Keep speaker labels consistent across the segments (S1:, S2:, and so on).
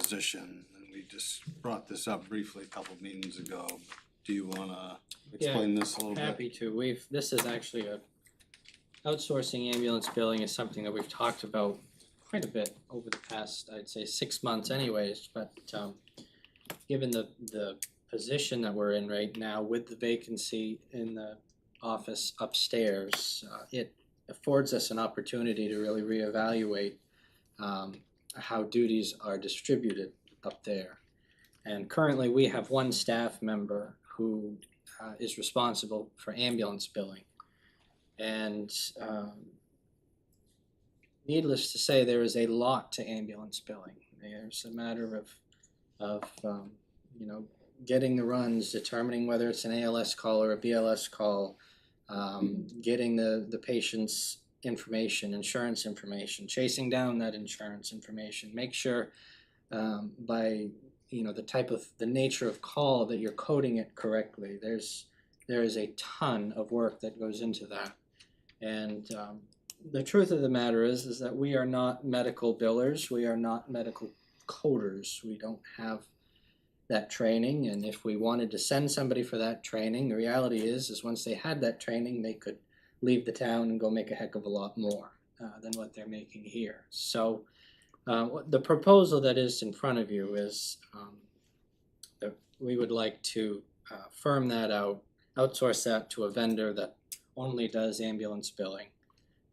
S1: position, and we just brought this up briefly a couple meetings ago. Do you wanna explain this a little bit?
S2: Happy to. This is actually outsourcing ambulance billing is something that we've talked about quite a bit over the past, I'd say 6 months anyways, but given the position that we're in right now with the vacancy in the office upstairs, it affords us an opportunity to really reevaluate how duties are distributed up there. And currently we have one staff member who is responsible for ambulance billing. And needless to say, there is a lot to ambulance billing. There's a matter of getting the runs, determining whether it's an ALS call or a BLS call, getting the patient's information, insurance information, chasing down that insurance information, make sure by the nature of call that you're coding it correctly. There is a ton of work that goes into that. And the truth of the matter is that we are not medical billers, we are not medical coders. We don't have that training, and if we wanted to send somebody for that training, the reality is once they had that training, they could leave the town and go make a heck of a lot more than what they're making here. So the proposal that is in front of you is that we would like to firm that out, outsource that to a vendor that only does ambulance billing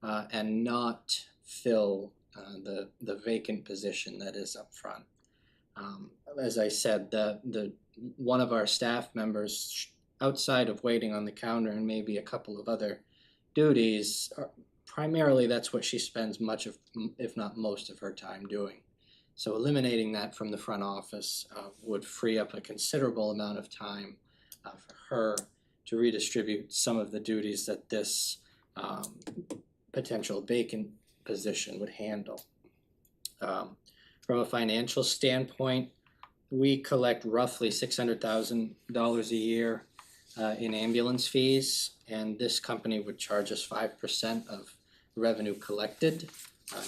S2: and not fill the vacant position that is up front. As I said, the one of our staff members, outside of waiting on the counter and maybe a couple of other duties, primarily that's what she spends much of, if not most of her time doing. So eliminating that from the front office would free up a considerable amount of time for her to redistribute some of the duties that this potential vacant position would handle. From a financial standpoint, we collect roughly $600,000 a year in ambulance fees, and this company would charge us 5% of revenue collected,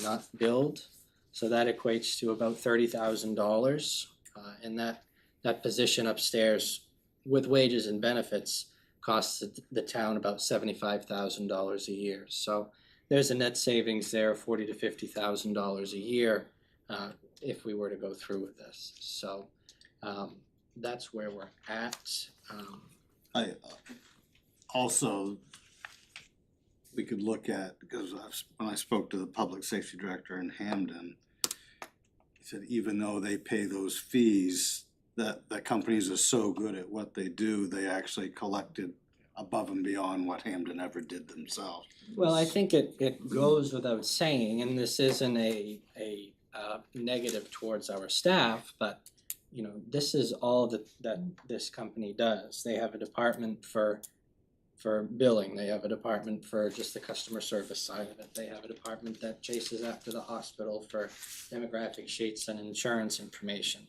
S2: not billed. So that equates to about $30,000, and that position upstairs with wages and benefits costs the town about $75,000 a year. So there's a net savings there of $40,000 to $50,000 a year if we were to go through with this. So that's where we're at.
S1: I also, we could look at, because when I spoke to the public safety director in Hamden, he said even though they pay those fees, that the companies are so good at what they do, they actually collected above and beyond what Hamden ever did themselves.
S2: Well, I think it goes without saying, and this isn't a negative towards our staff, but this is all that this company does. They have a department for billing, they have a department for just the customer service side of it, they have a department that chases after the hospital for demographic sheets and insurance information.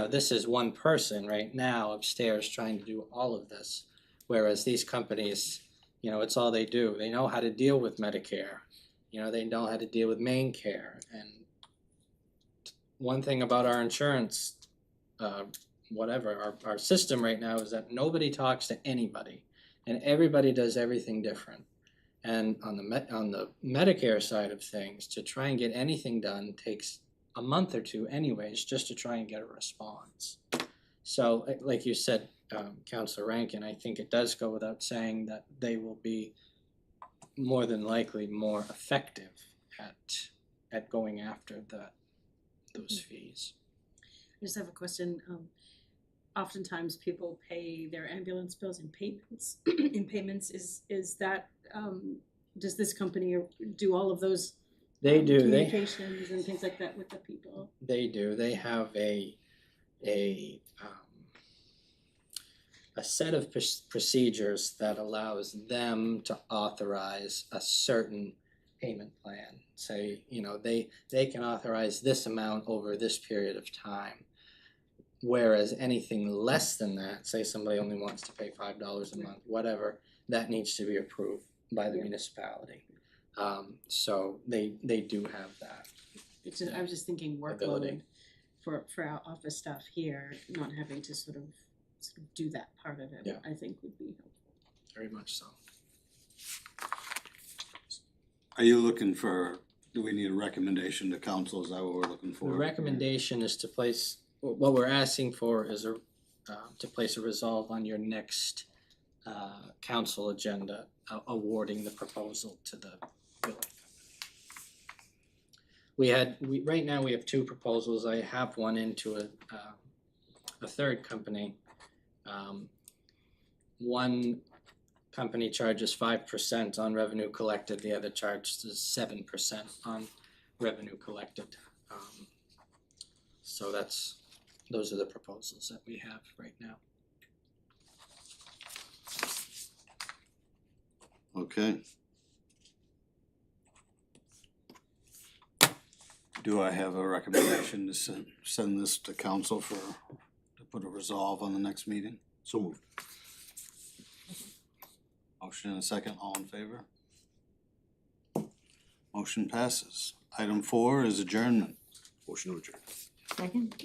S2: This is one person right now upstairs trying to do all of this, whereas these companies, it's all they do. They know how to deal with Medicare, they know how to deal with main care. And one thing about our insurance, our system right now is that nobody talks to anybody, and everybody does everything different. And on the Medicare side of things, to try and get anything done takes a month or two anyways, just to try and get a response. So like you said, Councilor Rankin, I think it does go without saying that they will be more than likely more effective at going after those fees.
S3: I just have a question. Oftentimes people pay their ambulance bills in payments. In payments, is that does this company do all of those?
S2: They do.
S3: Communications and things like that with the people.
S2: They do. They have a set of procedures that allows them to authorize a certain payment plan. Say, they can authorize this amount over this period of time. Whereas anything less than that, say somebody only wants to pay $5 a month, whatever, that needs to be approved by the municipality. So they do have that.
S3: I was just thinking workload
S2: ability.
S3: for our office staff here, not having to sort of do that part of it,
S2: Yeah.
S3: I think would be helpful.
S2: Very much so.
S1: Are you looking for, do we need a recommendation to council, is that what we're looking
S2: The
S1: for?
S2: recommendation is to place, what we're asking for is to place a resolve on your next council agenda, awarding the proposal to the billing company. Right now, we have two proposals. I have one into a third company. One company charges 5% on revenue collected, the other charges 7% on revenue collected. So those are the proposals that we have right now.
S1: Okay. Do I have a recommendation to send this to council to put a resolve on the next meeting?
S4: So moved.
S1: Motion and a second, all in favor? Motion passes. Item 4 is adjournment.
S4: Motion to adjourn.
S5: Second?